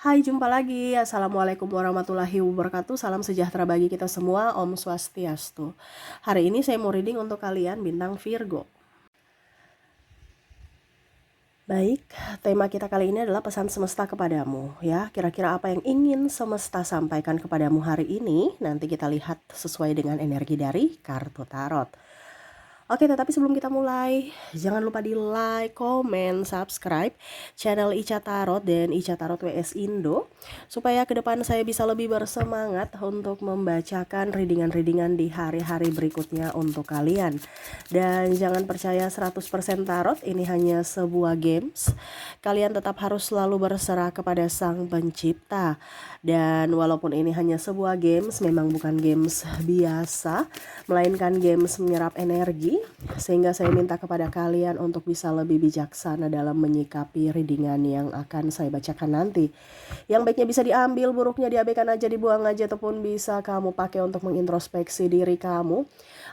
Hai, jumpa lagi. Assalamualaikum warahmatullahi wabarakatuh. Salam sejahtera bagi kita semua. Om Swastiastu. Hari ini saya mau reading untuk kalian bintang Virgo. Baik, tema kita kali ini adalah pesan semesta kepadamu ya. Kira-kira apa yang ingin semesta sampaikan kepadamu hari ini? Nanti kita lihat sesuai dengan energi dari kartu tarot. Oke, tetapi sebelum kita mulai, jangan lupa di like, komen, subscribe channel Ica Tarot dan Ica Tarot WS Indo, supaya ke depan saya bisa lebih bersemangat untuk membacakan readingan-readingan di hari-hari berikutnya untuk kalian. Dan jangan percaya 100% tarot, ini hanya sebuah games. Kalian tetap harus selalu berserah kepada Sang Pencipta. Dan walaupun ini hanya sebuah games, memang bukan games biasa, melainkan games menyerap energi, sehingga saya minta kepada kalian untuk bisa lebih bijaksana dalam menyikapi readingan yang akan saya bacakan nanti. Yang baiknya bisa diambil, buruknya diabaikan aja, dibuang aja, ataupun bisa kamu pakai untuk mengintrospeksi diri kamu,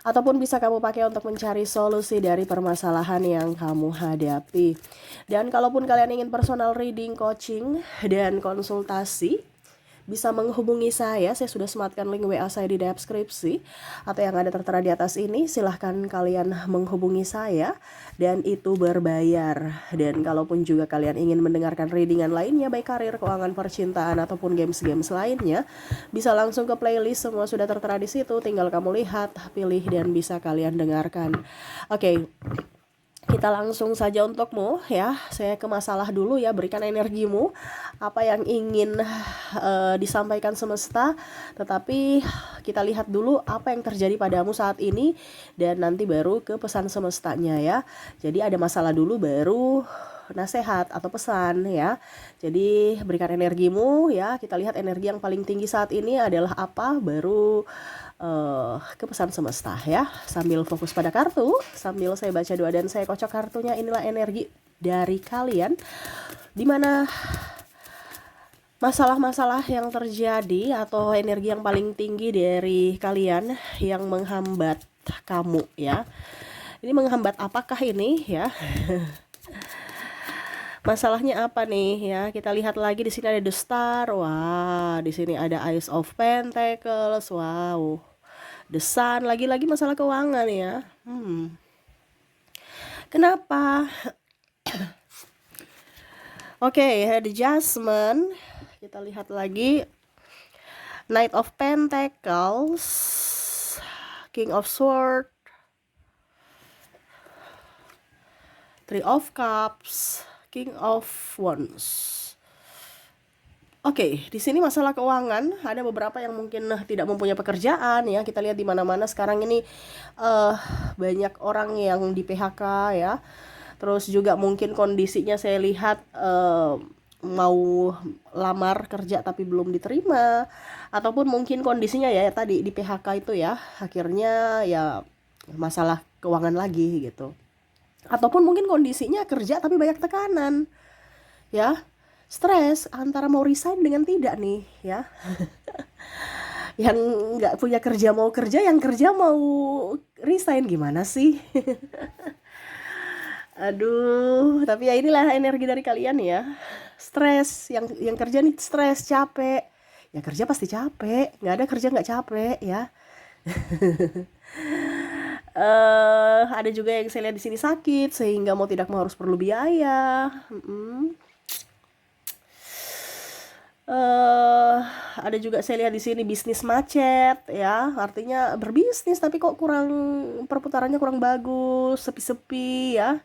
ataupun bisa kamu pakai untuk mencari solusi dari permasalahan yang kamu hadapi. Dan kalaupun kalian ingin personal reading, coaching, dan konsultasi, bisa menghubungi saya sudah sematkan link WA saya di deskripsi atau yang ada tertera di atas ini. Silahkan kalian menghubungi saya dan itu berbayar. Dan kalaupun juga kalian ingin mendengarkan readingan lainnya, baik karir, keuangan, percintaan, ataupun games-games lainnya, bisa langsung ke playlist, semua sudah tertera di situ. Tinggal kamu lihat, pilih, dan bisa kalian dengarkan. Oke. Kita langsung saja untukmu ya. Saya ke masalah dulu ya, berikan energimu. Apa yang ingin disampaikan semesta. Tetapi kita lihat dulu apa yang terjadi padamu saat ini. Dan nanti baru ke pesan semestanya ya. Jadi ada masalah dulu baru nasihat atau pesan ya. Jadi berikan energimu ya. Kita lihat energi yang paling tinggi saat ini adalah apa, baru ke pesan semesta ya. Sambil fokus pada kartu, sambil saya baca doa dan saya kocok kartunya. Inilah energi dari kalian, dimana masalah-masalah yang terjadi atau energi yang paling tinggi dari kalian yang menghambat kamu ya. Ini menghambat apakah ini ya? Masalahnya apa nih ya? Kita lihat lagi, di sini ada The Star. Wah, di sini ada Ace of Pentacles. Wow. The Sun, lagi-lagi masalah keuangan ya. Kenapa? Oke, The Judgment. Kita lihat lagi. Knight of Pentacles, King of Swords, Three of Cups, King of Wands. Oke, di sini masalah keuangan, ada beberapa yang mungkin tidak mempunyai pekerjaan ya. Kita lihat di mana-mana sekarang ini banyak orang yang di PHK ya. Terus juga mungkin kondisinya saya lihat mau lamar kerja tapi belum diterima, ataupun mungkin kondisinya ya tadi di PHK itu ya, akhirnya ya masalah keuangan lagi gitu. Ataupun mungkin kondisinya kerja tapi banyak tekanan ya. Stres antara mau resign dengan tidak nih ya. Yang nggak punya kerja mau kerja, yang kerja mau resign, gimana sih? Aduh, tapi ya inilah energi dari kalian ya. Stres, yang kerja nih stres, capek. Ya kerja pasti capek, nggak ada kerja nggak capek ya. Ada juga yang saya lihat di sini sakit sehingga mau tidak mau harus perlu biaya. Ada juga saya lihat di sini bisnis macet ya, artinya berbisnis tapi kok kurang, perputarannya kurang bagus, sepi-sepi ya.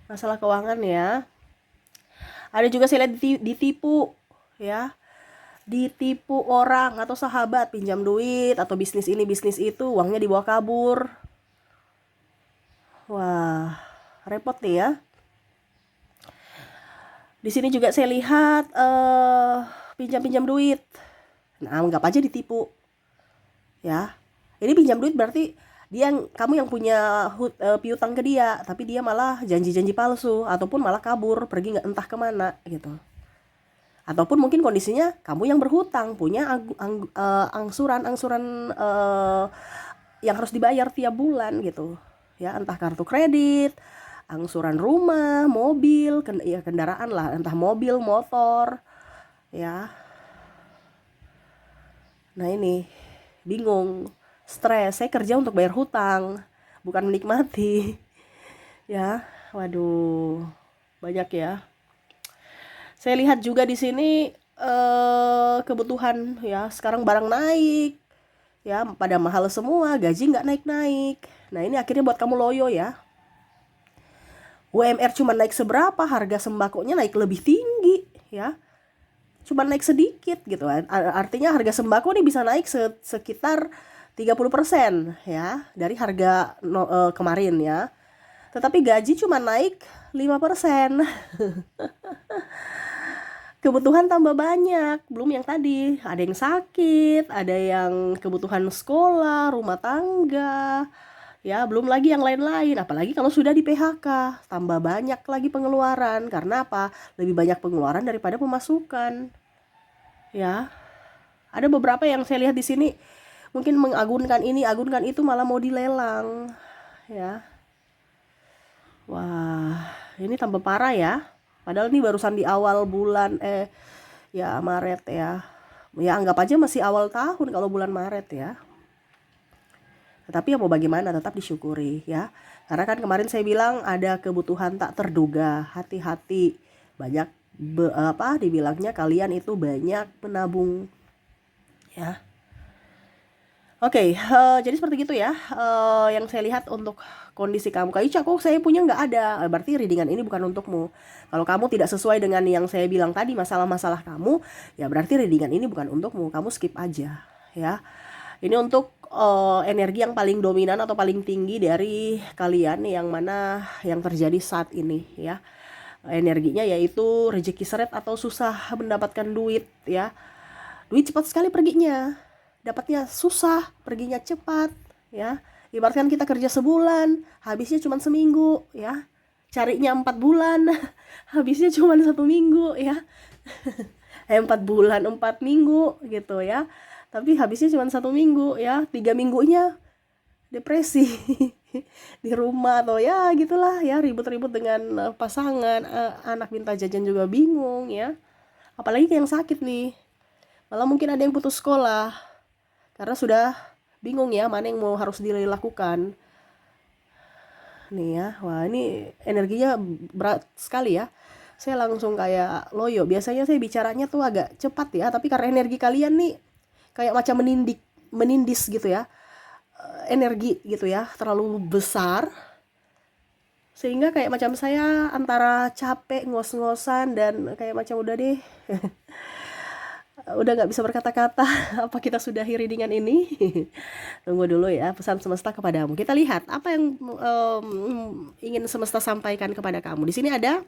Masalah keuangan ya. Ada juga saya lihat ditipu ya, ditipu orang atau sahabat, pinjam duit atau bisnis ini bisnis itu, uangnya dibawa kabur. Wah, repot nih ya. Di sini juga saya lihat pinjam duit. Nah, anggap aja ditipu. Ya. Ini pinjam duit berarti kamu yang punya piutang ke dia, tapi dia malah janji-janji palsu ataupun malah kabur, pergi nggak entah kemana gitu. Ataupun mungkin kondisinya kamu yang berhutang, punya angsuran yang harus dibayar tiap bulan gitu. Ya, entah kartu kredit angsuran rumah, mobil, ya kendaraan lah, entah mobil, motor, ya. Nah ini, bingung, stres, saya kerja untuk bayar hutang, bukan menikmati, ya. Waduh, banyak ya. Saya lihat juga di sini kebutuhan ya, sekarang barang naik, ya pada mahal semua, gaji nggak naik-naik. Nah ini akhirnya buat kamu loyo ya. UMR cuma naik seberapa, harga sembakonya naik lebih tinggi ya. Cuma naik sedikit gitu. Artinya harga sembako nih bisa naik sekitar 30% ya dari harga kemarin ya. Tetapi gaji cuma naik 5%. Kebutuhan tambah banyak, belum yang tadi, ada yang sakit, ada yang kebutuhan sekolah, rumah tangga, ya belum lagi yang lain-lain. Apalagi kalau sudah di PHK, tambah banyak lagi pengeluaran. Karena apa? Lebih banyak pengeluaran daripada pemasukan. Ya, ada beberapa yang saya lihat di sini mungkin mengagunkan ini, agunkan itu, malah mau dilelang. Ya, wah, ini tambah parah ya. Padahal ini barusan di awal bulan ya Maret ya. Ya anggap aja masih awal tahun kalau bulan Maret ya. Tetapi ya mau bagaimana, tetap disyukuri ya. Karena kan kemarin saya bilang ada kebutuhan tak terduga, hati-hati. Banyak dibilangnya kalian itu banyak menabung ya. Oke, jadi seperti itu ya, yang saya lihat untuk kondisi kamu. Kak Ica, kok saya punya nggak ada? Berarti readingan ini bukan untukmu. Kalau kamu tidak sesuai dengan yang saya bilang tadi, masalah-masalah kamu, ya berarti readingan ini bukan untukmu. Kamu skip aja, ya. Ini untuk energi yang paling dominan atau paling tinggi dari kalian, yang mana yang terjadi saat ini, ya. Energinya yaitu rezeki seret atau susah mendapatkan duit, ya. Duit cepat sekali perginya. Dapatnya susah, perginya cepat, ya. Ibaratkan kita kerja sebulan, habisnya cuma seminggu, ya. Carinya 4 bulan, habisnya cuma 1 minggu, ya. 4 bulan, 4 minggu, gitu ya. Tapi habisnya cuma 1 minggu, ya. 3 minggunya depresi di rumah atau ya gitulah, ya, ribut-ribut dengan pasangan, anak minta jajan juga bingung, ya. Apalagi yang sakit nih. Malah mungkin ada yang putus sekolah. Karena sudah bingung ya mana yang mau harus dilakukan. Nih ya, wah ini energinya berat sekali ya. Saya langsung kayak loyo. Biasanya saya bicaranya tuh agak cepat ya, tapi karena energi kalian nih kayak macam menindis gitu ya. Energi gitu ya, terlalu besar. Sehingga kayak macam saya antara capek, ngos-ngosan, dan kayak macam udah deh. Udah nggak bisa berkata-kata. Apa kita sudahi readingan ini? Tunggu dulu ya, pesan semesta kepadamu. Kita lihat apa yang ingin semesta sampaikan kepada kamu. Di sini ada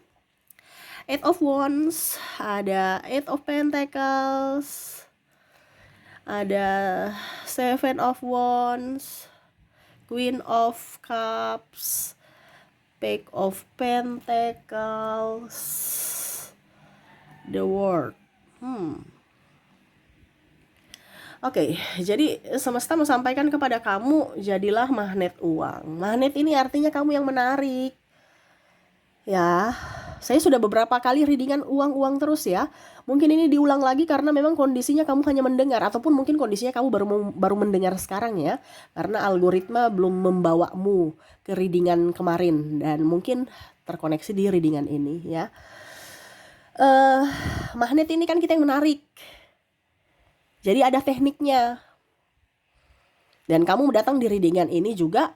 Eight of Wands, ada Eight of Pentacles, ada Seven of Wands, Queen of Cups, Page of Pentacles, The World. Oke, jadi semesta mau sampaikan kepada kamu, jadilah magnet uang. Magnet ini artinya kamu yang menarik. Ya, saya sudah beberapa kali readingan uang-uang terus ya. Mungkin ini diulang lagi karena memang kondisinya kamu hanya mendengar, ataupun mungkin kondisinya kamu baru mendengar sekarang ya. Karena algoritma belum membawamu ke readingan kemarin dan mungkin terkoneksi di readingan ini ya. Magnet ini kan kita yang menarik. Jadi ada tekniknya. Dan kamu datang di readingan ini juga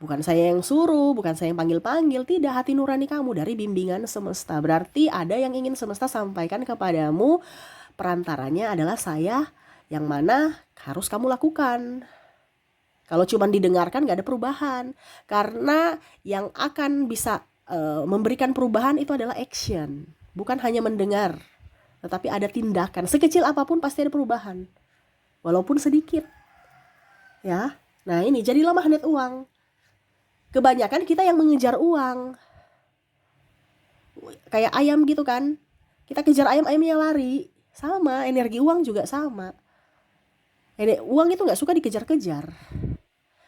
bukan saya yang suruh, bukan saya yang panggil-panggil, tidak, hati nurani kamu dari bimbingan semesta. Berarti ada yang ingin semesta sampaikan kepadamu, perantaranya adalah saya, yang mana harus kamu lakukan. Kalau cuma didengarkan gak ada perubahan. Karena yang akan bisa memberikan perubahan itu adalah action, bukan hanya mendengar. Tetapi ada tindakan, sekecil apapun pasti ada perubahan, walaupun sedikit ya. Nah ini jadilah magnet uang. Kebanyakan kita yang mengejar uang, kayak ayam gitu kan. Kita kejar ayam, ayamnya lari. Sama, energi uang juga sama. Uang itu gak suka dikejar-kejar.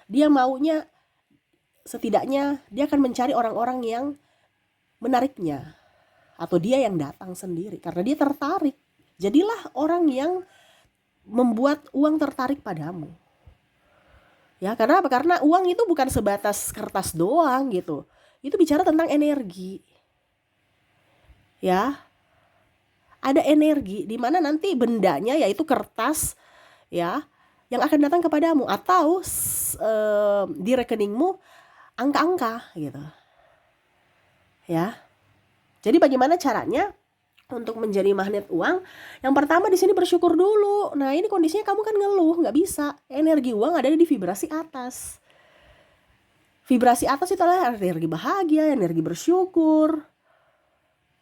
Dia maunya setidaknya dia akan mencari orang-orang yang menariknya, atau dia yang datang sendiri karena dia tertarik. Jadilah orang yang membuat uang tertarik padamu. Ya, karena apa? Karena uang itu bukan sebatas kertas doang gitu. Itu bicara tentang energi. Ya, ada energi di mana nanti bendanya yaitu kertas, ya, yang akan datang kepadamu, atau di rekeningmu angka-angka gitu. Ya. Jadi bagaimana caranya untuk menjadi magnet uang? Yang pertama di sini bersyukur dulu. Nah, ini kondisinya kamu kan ngeluh, nggak bisa. Energi uang ada di vibrasi atas. Vibrasi atas itu adalah energi bahagia, energi bersyukur.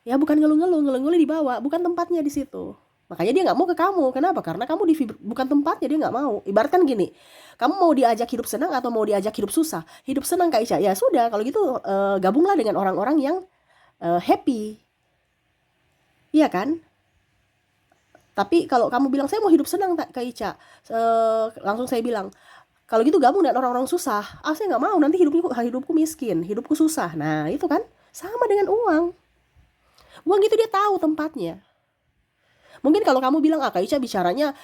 Ya, bukan ngeluh-ngeluh, ngeluh-ngeluh di bawah, bukan tempatnya di situ. Makanya dia nggak mau ke kamu. Kenapa? Karena kamu bukan tempatnya, dia nggak mau. Ibaratkan gini, kamu mau diajak hidup senang atau mau diajak hidup susah? Hidup senang Kak Ica. Ya sudah, kalau gitu gabunglah dengan orang-orang yang happy. Iya kan? Tapi kalau kamu bilang saya mau hidup senang Kak Ica, langsung saya bilang, kalau gitu gabung dengan orang-orang susah. Ah, saya nggak mau, nanti hidupku miskin, hidupku susah. Nah, itu kan sama dengan uang. Uang itu dia tahu tempatnya. Mungkin kalau kamu bilang, ah Kak Ica bicaranya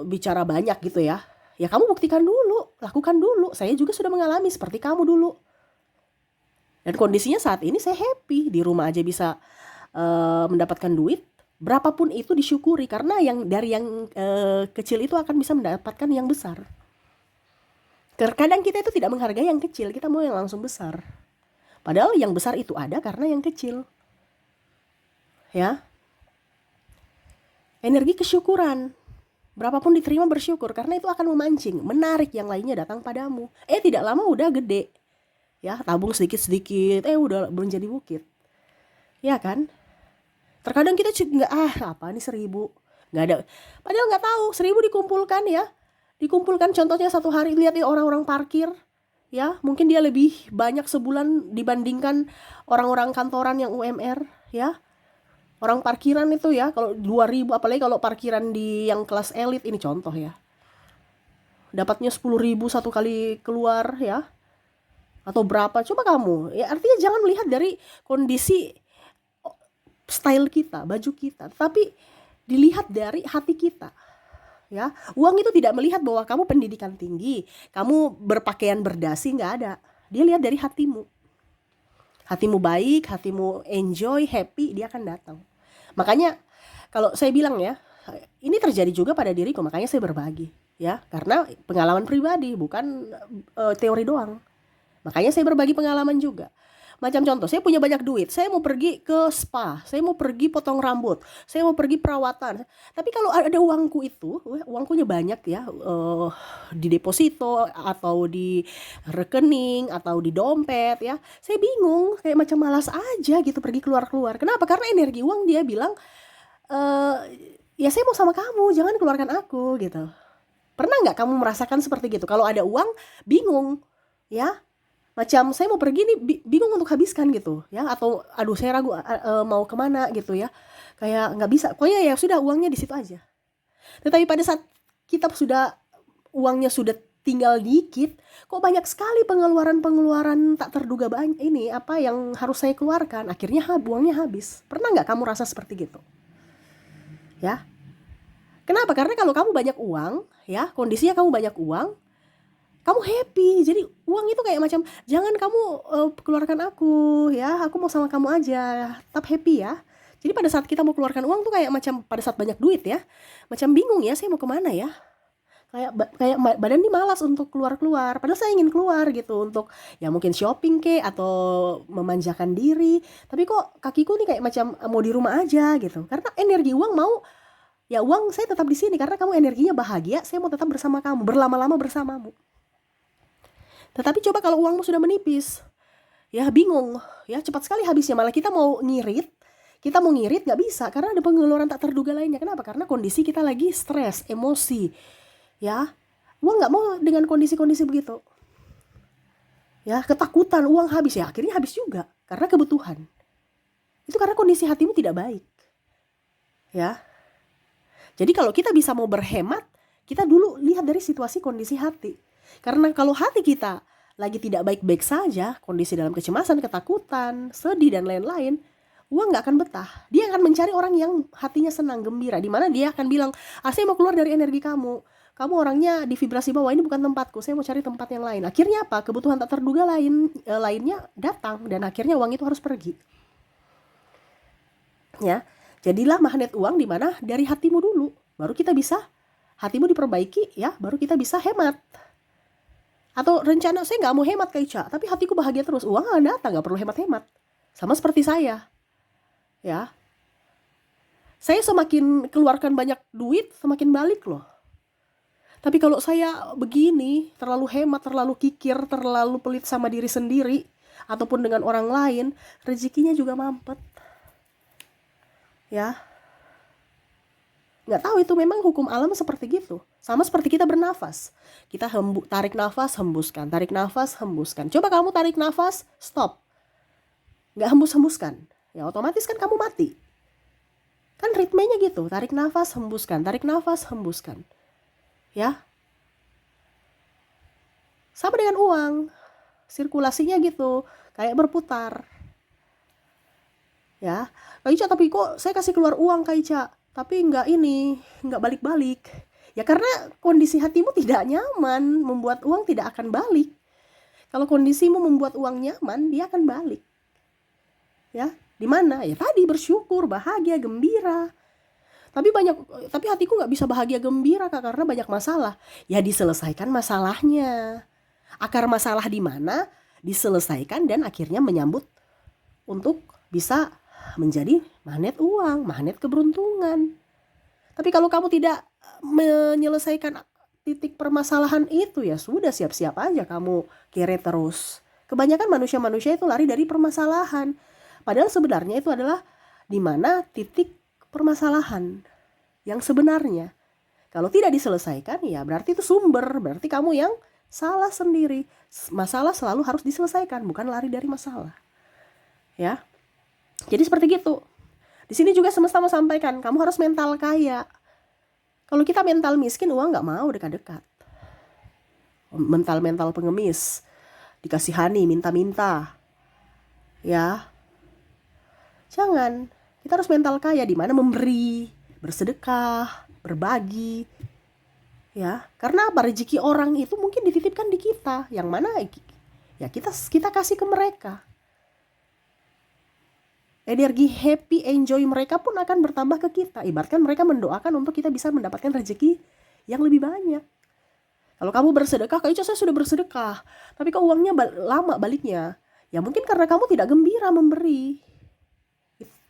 bicara banyak gitu ya. Ya kamu buktikan dulu, lakukan dulu. Saya juga sudah mengalami seperti kamu dulu. Dan kondisinya saat ini saya happy, di rumah aja bisa mendapatkan duit. Berapapun itu disyukuri, karena yang dari yang kecil itu akan bisa mendapatkan yang besar. Terkadang kita itu tidak menghargai yang kecil, kita mau yang langsung besar. Padahal yang besar itu ada karena yang kecil. Ya. Energi kesyukuran. Berapapun diterima bersyukur, karena itu akan memancing, menarik yang lainnya datang padamu. Tidak lama udah gede. Ya, tabung sedikit-sedikit, udah menjadi bukit. Ya kan? Terkadang kita nggak, apa nih 1.000, nggak ada, padahal nggak tahu 1.000 dikumpulkan ya, dikumpulkan. Contohnya satu hari lihat orang-orang parkir, ya mungkin dia lebih banyak sebulan dibandingkan orang-orang kantoran yang UMR, ya orang parkiran itu ya, kalau 2.000, apalagi kalau parkiran di yang kelas elit ini contoh ya, dapatnya 10.000 satu kali keluar ya, atau berapa, coba kamu ya. Artinya jangan melihat dari kondisi style kita, baju kita, tapi dilihat dari hati kita. Ya, uang itu tidak melihat bahwa kamu pendidikan tinggi, kamu berpakaian berdasi, nggak ada. Dia lihat dari hatimu. Hatimu baik, hatimu enjoy, happy, dia akan datang. Makanya kalau saya bilang ya, ini terjadi juga pada diriku, makanya saya berbagi ya, karena pengalaman pribadi, bukan teori doang. Makanya saya berbagi pengalaman juga. Macam contoh, saya punya banyak duit, saya mau pergi ke spa, saya mau pergi potong rambut, saya mau pergi perawatan. Tapi kalau ada uangku itu, uangkunya banyak ya, di deposito atau di rekening atau di dompet ya, saya bingung, kayak macam malas aja gitu pergi keluar-keluar. Kenapa? Karena energi uang dia bilang, ya saya mau sama kamu, jangan keluarkan aku gitu. Pernah nggak kamu merasakan seperti gitu? Kalau ada uang, bingung ya. Macam saya mau pergi nih, bingung untuk habiskan gitu ya, atau aduh saya ragu mau kemana gitu ya, kayak nggak bisa, pokoknya ya sudah uangnya di situ aja. Tetapi pada saat kita sudah, uangnya sudah tinggal dikit, kok banyak sekali pengeluaran tak terduga, banyak ini apa yang harus saya keluarkan, akhirnya uangnya habis. Pernah nggak kamu rasa seperti gitu ya? Kenapa? Karena kalau kamu banyak uang ya, kondisinya kamu banyak uang, kamu happy. Jadi uang itu kayak macam, jangan kamu keluarkan aku ya, aku mau sama kamu aja, tetap happy ya. Jadi pada saat kita mau keluarkan uang tuh kayak macam pada saat banyak duit ya, macam bingung ya, saya mau kemana ya, kayak badan ini malas untuk keluar-keluar, padahal saya ingin keluar gitu untuk ya mungkin shopping ke atau memanjakan diri, tapi kok kakiku nih kayak macam mau di rumah aja gitu. Karena energi uang mau, ya uang saya tetap di sini karena kamu energinya bahagia, saya mau tetap bersama kamu, berlama-lama bersamamu. Tetapi coba kalau uangmu sudah menipis, ya bingung, ya cepat sekali habisnya. Malah kita mau ngirit nggak bisa karena ada pengeluaran tak terduga lainnya. Kenapa? Karena kondisi kita lagi stres, emosi, ya. Uang nggak mau dengan kondisi-kondisi begitu, ya ketakutan uang habis, ya akhirnya habis juga karena kebutuhan. Itu karena kondisi hatimu tidak baik, ya. Jadi kalau kita bisa mau berhemat, kita dulu lihat dari situasi kondisi hati. Karena kalau hati kita lagi tidak baik-baik saja, kondisi dalam kecemasan, ketakutan, sedih, dan lain-lain, uang nggak akan betah. Dia akan mencari orang yang hatinya senang, gembira, di mana dia akan bilang, saya mau keluar dari energi kamu. Kamu orangnya di vibrasi bawah, ini bukan tempatku, saya mau cari tempat yang lain. Akhirnya apa? Kebutuhan tak terduga lainnya datang, dan akhirnya uang itu harus pergi. Ya, jadilah magnet uang di mana dari hatimu dulu, baru kita bisa, hatimu diperbaiki ya, baru kita bisa hemat. Atau rencana saya nggak mau hemat Kak Ica, tapi hatiku bahagia terus, uang nggak datang, nggak perlu hemat-hemat. Sama seperti saya, ya. Saya semakin keluarkan banyak duit, semakin balik loh. Tapi kalau saya begini, terlalu hemat, terlalu kikir, terlalu pelit sama diri sendiri, ataupun dengan orang lain, rezekinya juga mampet. Ya, nggak tahu, itu memang hukum alam seperti gitu. Sama seperti kita bernafas. Kita tarik nafas, hembuskan. Tarik nafas, hembuskan. Coba kamu tarik nafas, stop. Nggak hembus-hembuskan. Ya otomatis kan kamu mati. Kan ritmenya gitu. Tarik nafas, hembuskan. Tarik nafas, hembuskan. Ya. Sama dengan uang. Sirkulasinya gitu. Kayak berputar. Ya. Kak Ica, tapi kok saya kasih keluar uang Kak Ica, tapi nggak balik-balik. Ya karena kondisi hatimu tidak nyaman, membuat uang tidak akan balik. Kalau kondisimu membuat uang nyaman, dia akan balik. Ya, di mana? Ya tadi bersyukur, bahagia, gembira. Tapi hatiku nggak bisa bahagia gembira Kak, karena banyak masalah. Ya diselesaikan masalahnya. Akar masalah di mana? Diselesaikan dan akhirnya menyambut untuk bisa menjadi magnet uang, magnet keberuntungan. Tapi kalau kamu tidak menyelesaikan titik permasalahan itu, ya sudah, siap-siap aja kamu kere terus. Kebanyakan manusia-manusia itu lari dari permasalahan. Padahal sebenarnya itu adalah di mana titik permasalahan yang sebenarnya. Kalau tidak diselesaikan, ya berarti itu sumber, berarti kamu yang salah sendiri. Masalah selalu harus diselesaikan, bukan lari dari masalah. Ya. Jadi seperti gitu. Di sini juga semesta mau sampaikan, kamu harus mental kaya. Kalau kita mental miskin, uang nggak mau dekat-dekat. Mental pengemis, dikasihani, minta-minta. Ya. Jangan. Kita harus mental kaya, di mana memberi, bersedekah, berbagi. Ya, karena apa? Rezeki orang itu mungkin dititipkan di kita, yang mana ya kita kasih ke mereka. Energi happy, enjoy mereka pun akan bertambah ke kita. Ibaratkan mereka mendoakan untuk kita bisa mendapatkan rezeki yang lebih banyak. Kalau kamu bersedekah, Kak Ica saya sudah bersedekah, tapi kok uangnya lama baliknya. Ya mungkin karena kamu tidak gembira memberi.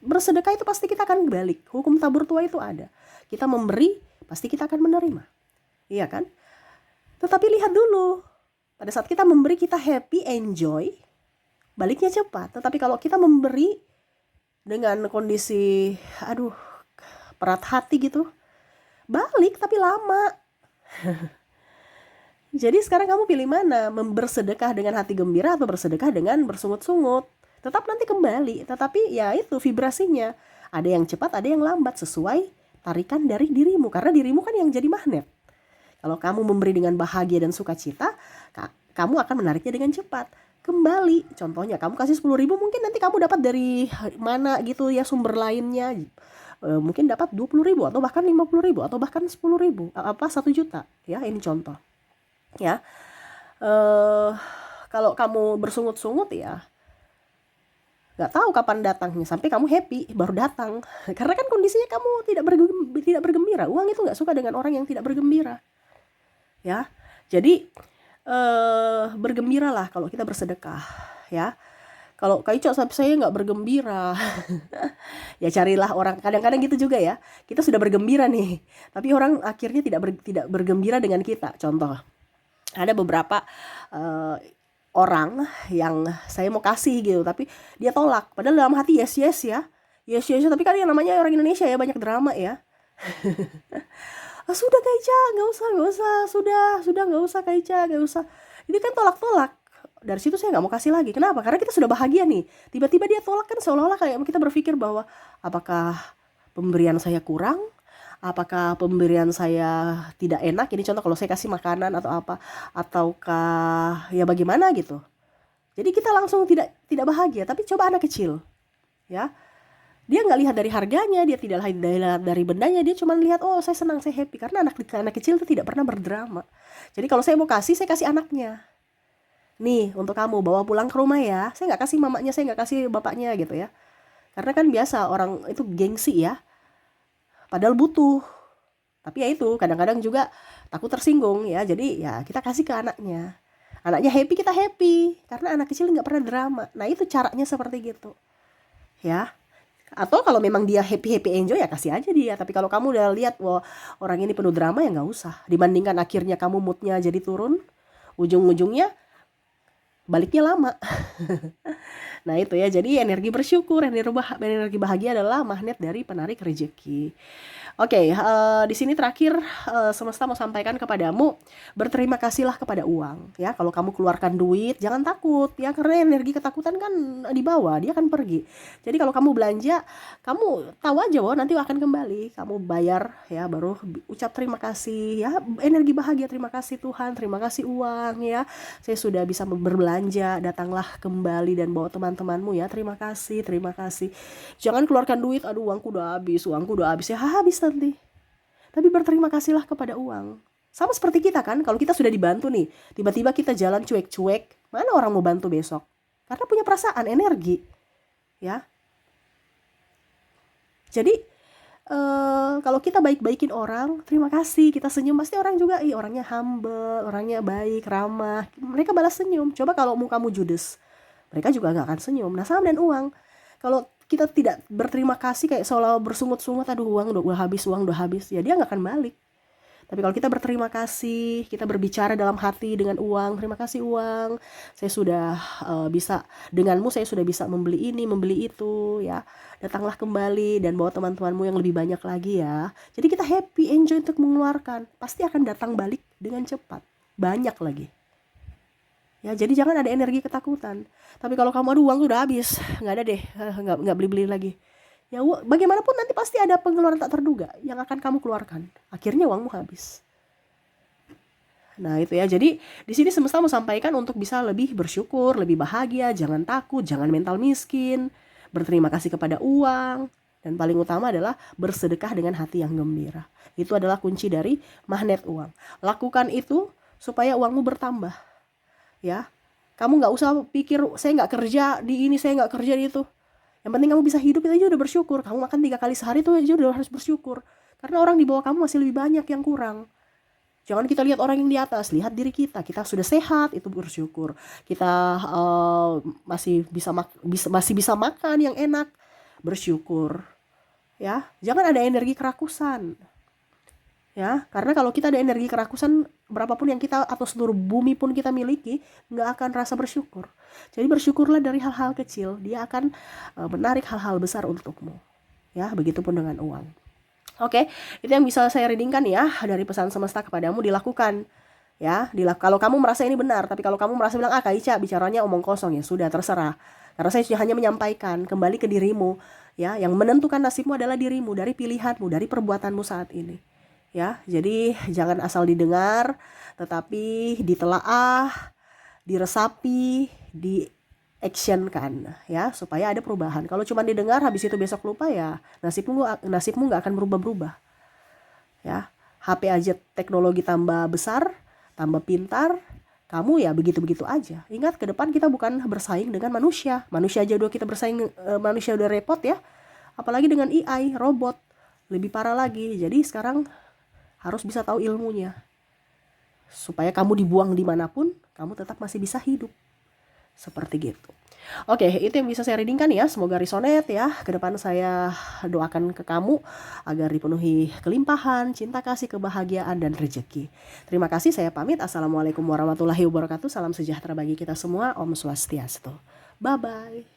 Bersedekah itu pasti kita akan balik. Hukum tabur tua itu ada. Kita memberi, pasti kita akan menerima. Iya kan? Tetapi lihat dulu. Pada saat kita memberi, kita happy, enjoy, baliknya cepat. Tetapi kalau kita memberi dengan kondisi berat hati gitu, balik tapi lama. Jadi sekarang kamu pilih mana? Bersedekah dengan hati gembira atau bersedekah dengan bersungut-sungut? Tetap nanti kembali, tetapi ya itu vibrasinya. Ada yang cepat, ada yang lambat, sesuai tarikan dari dirimu. Karena dirimu kan yang jadi magnet. Kalau kamu memberi dengan bahagia dan sukacita, kamu akan menariknya dengan cepat. Kembali, contohnya kamu kasih 10.000, mungkin nanti kamu dapat dari mana gitu ya, sumber lainnya. Mungkin dapat 20.000 atau bahkan 50.000 atau bahkan 10.000, 1 juta. Ya, ini contoh. Ya, kalau kamu bersungut-sungut ya, nggak tahu kapan datangnya, sampai kamu happy baru datang. Karena kan kondisinya kamu tidak bergembira. Uang itu nggak suka dengan orang yang tidak bergembira. Ya, jadi bergembiralah kalau kita bersedekah. Ya, kalau Kak Ica saya nggak bergembira, ya carilah orang. Kadang-kadang gitu juga ya. Kita sudah bergembira nih, tapi orang akhirnya tidak bergembira dengan kita. Contoh, ada beberapa orang yang saya mau kasih gitu, tapi dia tolak. Padahal dalam hati yes ya. Tapi kan yang namanya orang Indonesia ya, banyak drama ya. Sudah Kak Ica, nggak usah, sudah nggak usah Kak Ica, nggak usah. Ini kan tolak. Dari situ saya nggak mau kasih lagi. Kenapa? Karena kita sudah bahagia nih. Tiba-tiba dia tolak, kan seolah-olah kayak kita berpikir bahwa apakah pemberian saya kurang, Apakah pemberian saya tidak enak? Ini contoh kalau saya kasih makanan atau apa, ataukah ya bagaimana gitu. Jadi kita langsung tidak bahagia. Tapi coba anak kecil, ya, dia nggak lihat dari harganya, dia tidak lihat dari bendanya, dia cuma lihat, oh saya senang, saya happy. Karena anak kecil itu tidak pernah berdrama. Jadi kalau saya mau kasih, saya kasih anaknya. Nih untuk kamu, bawa pulang ke rumah ya. Saya nggak kasih mamanya, saya nggak kasih bapaknya gitu ya. Karena kan biasa orang itu gengsi ya, padahal butuh. Tapi ya itu kadang-kadang juga takut tersinggung ya. Jadi ya kita kasih ke anaknya. Anaknya happy, kita happy. Karena anak kecil nggak pernah drama. Nah itu caranya seperti gitu. Ya. Atau kalau memang dia happy enjoy ya kasih aja dia. Tapi kalau kamu udah lihat wah orang ini penuh drama ya nggak usah. Dibandingkan akhirnya kamu moodnya jadi turun, ujung-ujungnya baliknya lama. Nah itu ya, jadi energi bersyukur, energi bahagia adalah magnet dari penarik rezeki. Oke, di sini terakhir semesta mau sampaikan kepadamu, berterima kasihlah kepada uang. Ya, kalau kamu keluarkan duit, jangan takut ya, karena energi ketakutan kan dibawa, dia akan pergi. Jadi kalau kamu belanja, kamu tahu aja bahwa nanti akan kembali. Kamu bayar ya, baru ucap terima kasih ya, energi bahagia, terima kasih Tuhan, terima kasih uang ya. Saya sudah bisa berbelanja, datanglah kembali dan bawa teman-temanmu ya, terima kasih, terima kasih. Jangan keluarkan duit, aduh uangku udah habis ya, habis nanti. Tapi berterima kasihlah kepada uang. Sama seperti kita kan, kalau kita sudah dibantu nih, tiba-tiba kita jalan cuek-cuek, mana orang mau bantu besok? Karena punya perasaan, energi, ya. Jadi kalau kita baik-baikin orang, terima kasih, kita senyum, pasti orang juga, orangnya humble, orangnya baik, ramah, mereka balas senyum. Coba kalau mukamu judes, mereka juga nggak akan senyum. Nah sama dengan uang, kalau kita tidak berterima kasih kayak seolah bersungut-sungut, aduh uang udah habis, ya dia nggak akan balik. Tapi kalau kita berterima kasih, kita berbicara dalam hati dengan uang, terima kasih uang, saya sudah bisa, denganmu saya sudah bisa membeli ini, membeli itu ya, datanglah kembali dan bawa teman-temanmu yang lebih banyak lagi ya. Jadi kita happy, enjoy untuk mengeluarkan, pasti akan datang balik dengan cepat, banyak lagi. Ya, jadi jangan ada energi ketakutan. Tapi kalau kamu, aduh uang udah habis, nggak ada deh, nggak beli-beli lagi. Ya bagaimanapun nanti pasti ada pengeluaran tak terduga yang akan kamu keluarkan. Akhirnya uangmu habis. Nah itu ya, jadi di sini semesta mau sampaikan untuk bisa lebih bersyukur, lebih bahagia, jangan takut, jangan mental miskin, berterima kasih kepada uang, dan paling utama adalah bersedekah dengan hati yang gembira. Itu adalah kunci dari magnet uang. Lakukan itu supaya uangmu bertambah. Ya, kamu nggak usah pikir saya nggak kerja di ini, saya nggak kerja di itu. Yang penting kamu bisa hidup, itu aja udah bersyukur. Kamu makan 3 kali sehari itu aja udah harus bersyukur. Karena orang di bawah kamu masih lebih banyak yang kurang. Jangan kita lihat orang yang di atas, lihat diri kita. Kita sudah sehat, itu bersyukur. Kita masih bisa makan yang enak, bersyukur. Ya, jangan ada energi kerakusan. Ya, karena kalau kita ada energi kerakusan, berapapun yang kita atau seluruh bumi pun kita miliki, nggak akan rasa bersyukur. Jadi bersyukurlah dari hal-hal kecil, dia akan menarik hal-hal besar untukmu. Ya, begitupun dengan uang. Oke, itu yang bisa saya readingkan ya dari pesan semesta kepadamu, dilakukan. Ya, kalau kamu merasa ini benar, tapi kalau kamu merasa bilang, Kak Ica bicaranya omong kosong, ya sudah terserah. Karena saya hanya menyampaikan, kembali ke dirimu. Ya, yang menentukan nasibmu adalah dirimu, dari pilihanmu, dari perbuatanmu saat ini. Ya, jadi jangan asal didengar, tetapi ditelaah, diresapi, di-actionkan ya, supaya ada perubahan. Kalau cuma didengar habis itu besok lupa ya, nasibmu nggak akan berubah-berubah. Ya, HP aja teknologi tambah besar, tambah pintar, kamu ya begitu-begitu aja. Ingat ke depan kita bukan bersaing dengan manusia. Manusia aja udah kita bersaing, manusia udah repot ya. Apalagi dengan AI, robot, lebih parah lagi. Jadi sekarang harus bisa tahu ilmunya, supaya kamu dibuang dimanapun, kamu tetap masih bisa hidup. Seperti gitu. Oke, itu yang bisa saya readingkan ya. Semoga resonate ya. Kedepan saya doakan ke kamu agar dipenuhi kelimpahan, cinta kasih, kebahagiaan, dan rezeki. Terima kasih, saya pamit. Assalamualaikum warahmatullahi wabarakatuh. Salam sejahtera bagi kita semua. Om Swastiastu. Bye-bye.